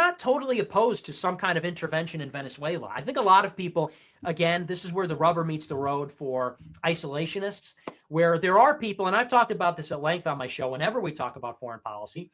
not totally opposed to some kind of intervention in Venezuela. I think a lot of people, again, this is where the rubber meets the road for isolationists, where there are people, and I've talked about this at length on my show whenever we talk about foreign policy,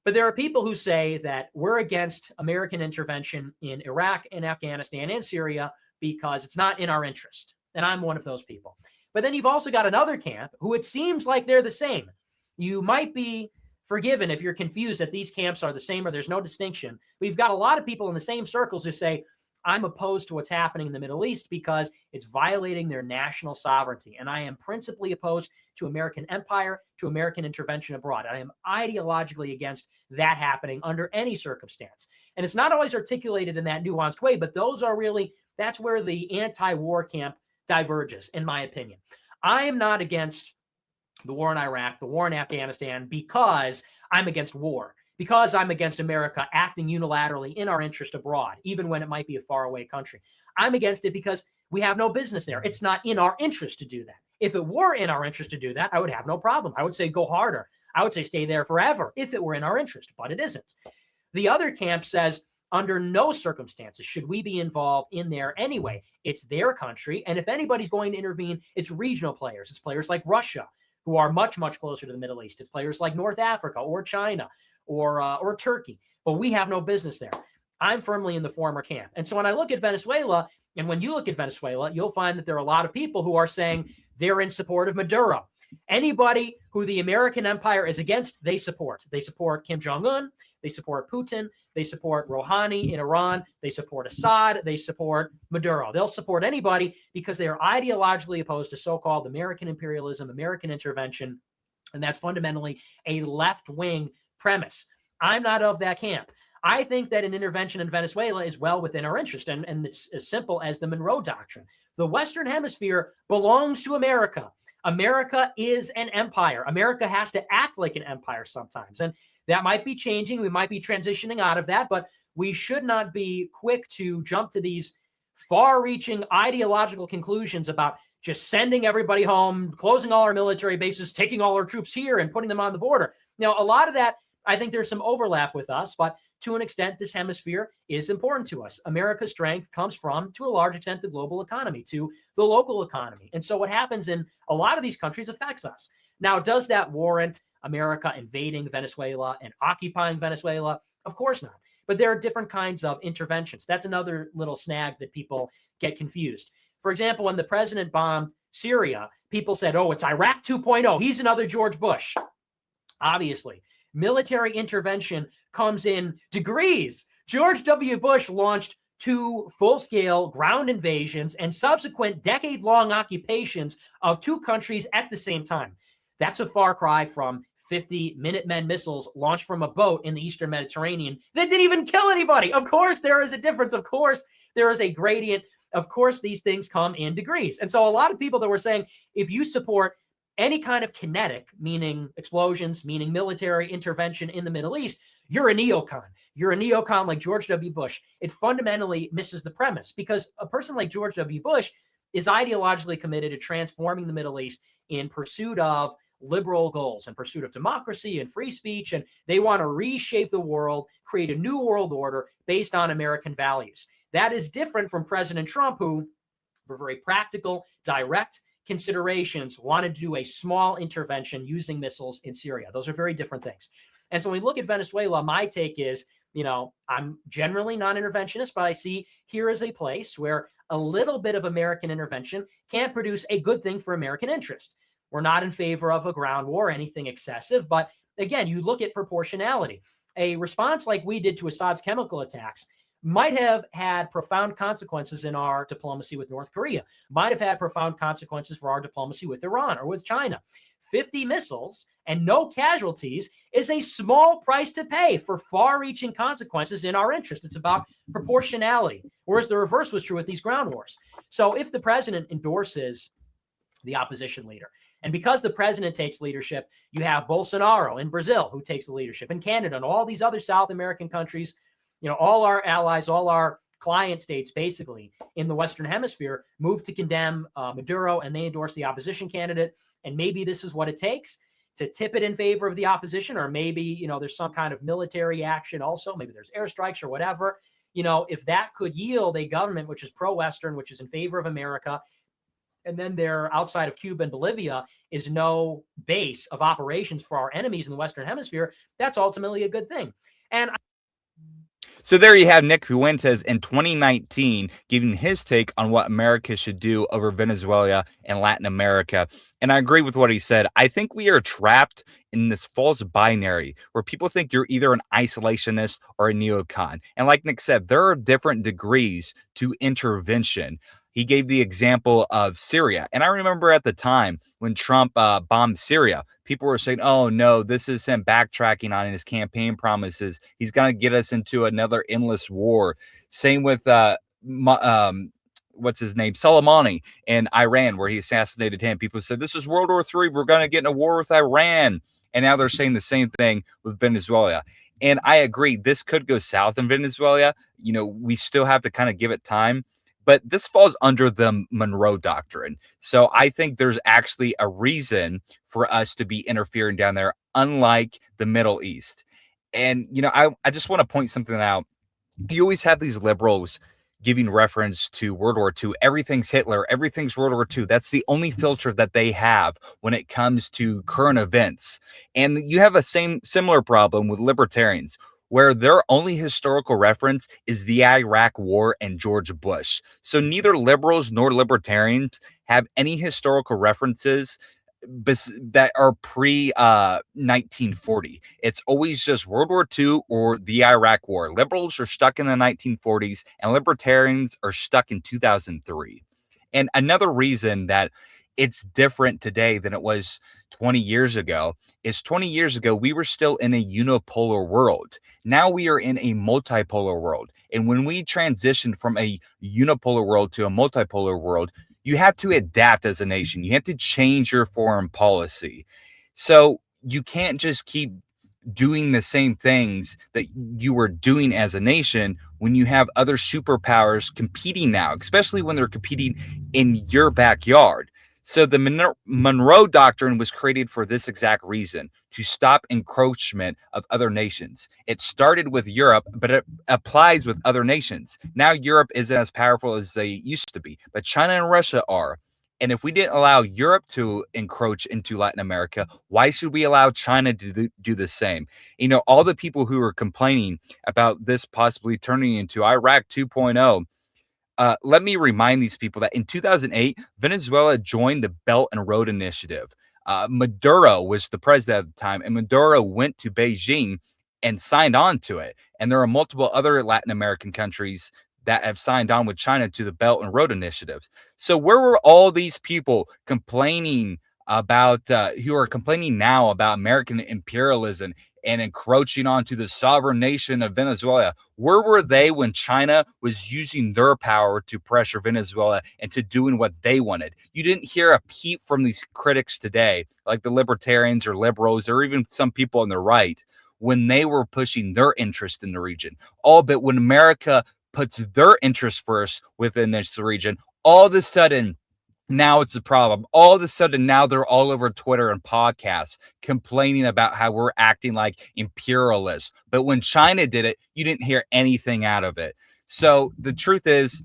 but there are people who say that we're against American intervention in Iraq and Afghanistan and Syria because it's not in our interest. And I'm one of those people. But then you've also got another camp who it seems like they're the same. You might be forgiven if you're confused that these camps are the same or there's no distinction. We've got a lot of people in the same circles who say, I'm opposed to what's happening in the Middle East because it's violating their national sovereignty. And I am principally opposed to American empire, to American intervention abroad. I am ideologically against that happening under any circumstance. And it's not always articulated in that nuanced way, but those are really, that's where the anti-war camp diverges, in my opinion. I am not against the war in Iraq, the war in Afghanistan, because I'm against war, because I'm against America acting unilaterally in our interest abroad, even when it might be a faraway country. I'm against it because we have no business there. It's not in our interest to do that. If it were in our interest to do that, I would have no problem. I would say go harder. I would say stay there forever if it were in our interest, but it isn't. The other camp says, under no circumstances should we be involved in there anyway. It's their country, and if anybody's going to intervene, it's regional players. It's players like Russia, who are much, much closer to the Middle East. It's players like North Africa or China or Turkey, but we have no business there. I'm firmly in the former camp. And so when I look at Venezuela, and when you look at Venezuela, you'll find that there are a lot of people who are saying they're in support of Maduro. Anybody who the American empire is against, they support. They support Kim Jong-un. They support Putin. They support Rouhani in Iran. They support Assad. They support Maduro. They'll support anybody because they are ideologically opposed to so-called American imperialism, American intervention, and that's fundamentally a left-wing premise. I'm not of that camp. I think that an intervention in Venezuela is well within our interest, and it's as simple as the Monroe Doctrine. The Western Hemisphere belongs to America. America is an empire. America has to act like an empire sometimes, and that might be changing. We might be transitioning out of that, but we should not be quick to jump to these far-reaching ideological conclusions about just sending everybody home, closing all our military bases, taking all our troops here and putting them on the border. Now, a lot of that, I think there's some overlap with us, but to an extent, this hemisphere is important to us. America's strength comes from, to a large extent, the global economy, to the local economy. And so what happens in a lot of these countries affects us. Now, does that warrant America invading Venezuela and occupying Venezuela? Of course not. But there are different kinds of interventions. That's another little snag that people get confused. For example, when the president bombed Syria, people said, oh, it's Iraq 2.0. He's another George Bush. Obviously, military intervention comes in degrees. George W. Bush launched 2 full-scale ground invasions and subsequent decade-long occupations of 2 countries at the same time. That's a far cry from 50 Minutemen missiles launched from a boat in the Eastern Mediterranean that didn't even kill anybody. Of course, there is a difference. Of course, there is a gradient. Of course, these things come in degrees. And so a lot of people that were saying, if you support any kind of kinetic, meaning explosions, meaning military intervention in the Middle East, you're a neocon. You're a neocon like George W. Bush. It fundamentally misses the premise because a person like George W. Bush is ideologically committed to transforming the Middle East in pursuit of liberal goals, in pursuit of democracy and free speech. And they want to reshape the world, create a new world order based on American values. That is different from President Trump, who, for very practical, direct considerations, wanted to do a small intervention using missiles in Syria. Those are very different things. And so when we look at Venezuela, my take is, I'm generally non-interventionist, but I see here is a place where a little bit of American intervention can produce a good thing for American interest. We're not in favor of a ground war, anything excessive, but again, you look at proportionality. A response like we did to Assad's chemical attacks might have had profound consequences in our diplomacy with North Korea, might have had profound consequences for our diplomacy with Iran or with China. 50 missiles and no casualties is a small price to pay for far-reaching consequences in our interest. It's about proportionality, whereas the reverse was true with these ground wars. So if the president endorses the opposition leader, and because the president takes leadership, you have Bolsonaro in Brazil who takes the leadership, and Canada and all these other South American countries, all our allies, all our client states, basically, in the Western Hemisphere, move to condemn Maduro, and they endorse the opposition candidate. And maybe this is what it takes. to tip it in favor of the opposition, or maybe, there's some kind of military action also. Maybe there's airstrikes or whatever. If that could yield a government which is pro-Western, which is in favor of America, and then there, outside of Cuba and Bolivia, is no base of operations for our enemies in the Western Hemisphere, that's ultimately a good thing. And so there you have Nick Fuentes in 2019 giving his take on what America should do over Venezuela and Latin America. And I agree with what he said. I think we are trapped in this false binary where people think you're either an isolationist or a neocon. And like Nick said, there are different degrees to intervention. He gave the example of Syria. And I remember at the time when Trump bombed Syria, people were saying, oh, no, this is him backtracking on his campaign promises. He's going to get us into another endless war. Same with what's his name, Soleimani in Iran, where he assassinated him. People said, this is World War III. We're going to get in a war with Iran. And now they're saying the same thing with Venezuela. And I agree, this could go south in Venezuela. We still have to kind of give it time. But this falls under the Monroe Doctrine. So I think there's actually a reason for us to be interfering down there, unlike the Middle East. And, I just want to point something out. You always have these liberals giving reference to World War II. Everything's Hitler. Everything's World War II. That's the only filter that they have when it comes to current events. And you have a similar problem with libertarians, where their only historical reference is the Iraq War and George Bush. So neither liberals nor libertarians have any historical references that are pre-1940. It's always just World War II or the Iraq War. Liberals are stuck in the 1940s and libertarians are stuck in 2003. And another reason that it's different today than it was 20 years ago is 20 years ago, we were still in a unipolar world. Now we are in a multipolar world. And when we transition from a unipolar world to a multipolar world, you have to adapt as a nation. You have to change your foreign policy. So you can't just keep doing the same things that you were doing as a nation when you have other superpowers competing now, especially when they're competing in your backyard. So the Monroe Doctrine was created for this exact reason, to stop encroachment of other nations. It started with Europe, but it applies with other nations. Now Europe isn't as powerful as they used to be, but China and Russia are. And if we didn't allow Europe to encroach into Latin America, why should we allow China to do the same? All the people who are complaining about this possibly turning into Iraq 2.0, let me remind these people that in 2008, Venezuela joined the Belt and Road Initiative. Maduro was the president at the time, and Maduro went to Beijing and signed on to it. And there are multiple other Latin American countries that have signed on with China to the Belt and Road Initiative. So where were all these people complaining about, who are complaining now about American imperialism and encroaching onto the sovereign nation of Venezuela? Where were they when China was using their power to pressure Venezuela into doing what they wanted? You didn't hear a peep from these critics today, like the libertarians or liberals, or even some people on the right, when they were pushing their interest in the region. All but when America puts their interest first within this region, all of a sudden, now it's a problem. All of a sudden, now they're all over Twitter and podcasts complaining about how we're acting like imperialists. But when China did it, you didn't hear anything out of it. So the truth is,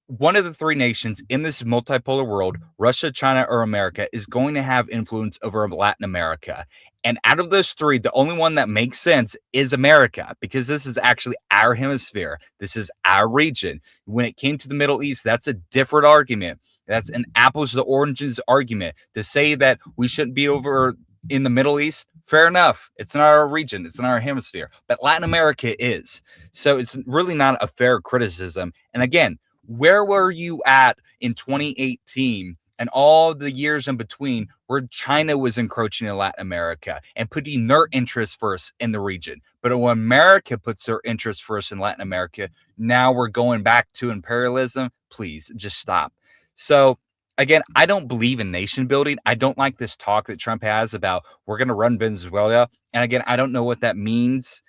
one of the three nations in this multipolar world, Russia, China, or America, is going to have influence over Latin America. And out of those three, the only one that makes sense is America, because this is actually our hemisphere. This is our region. When it came to the Middle East, that's a different argument. That's an apples to oranges argument. To say that we shouldn't be over in the Middle East, fair enough. It's not our region. It's not our hemisphere. But Latin America is. So it's really not a fair criticism. And again, where were you at in 2018 and all the years in between where China was encroaching in Latin America and putting their interests first in the region? But when America puts their interests first in Latin America, now we're going back to imperialism. Please just stop. So again, I don't believe in nation building. I don't like this talk that Trump has about we're going to run Venezuela. And again, I don't know what that means.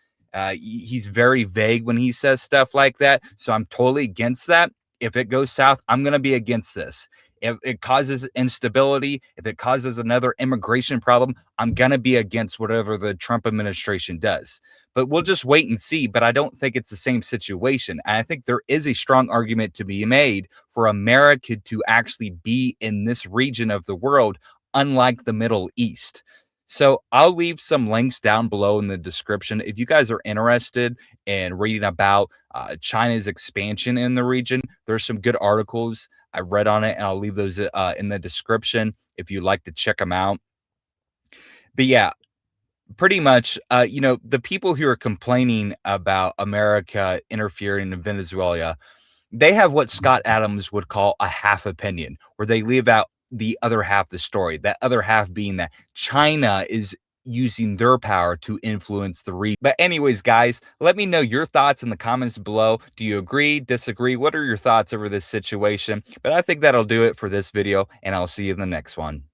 He's very vague when he says stuff like that. So I'm totally against that. If it goes south, I'm going to be against this. If it causes instability, if it causes another immigration problem, I'm going to be against whatever the Trump administration does. But we'll just wait and see. But I don't think it's the same situation. And I think there is a strong argument to be made for America to actually be in this region of the world, unlike the Middle East. So I'll leave some links down below in the description. If you guys are interested in reading about China's expansion in the region, there's some good articles I read on it, and I'll leave those in the description if you'd like to check them out. But yeah, pretty much, the people who are complaining about America interfering in Venezuela, they have what Scott Adams would call a half opinion, where they leave out the other half of the story. That other half being that China is using their power to influence the region. But anyways, guys, let me know your thoughts in the comments below. Do you agree, disagree? What are your thoughts over this situation? But I think that'll do it for this video, and I'll see you in the next one.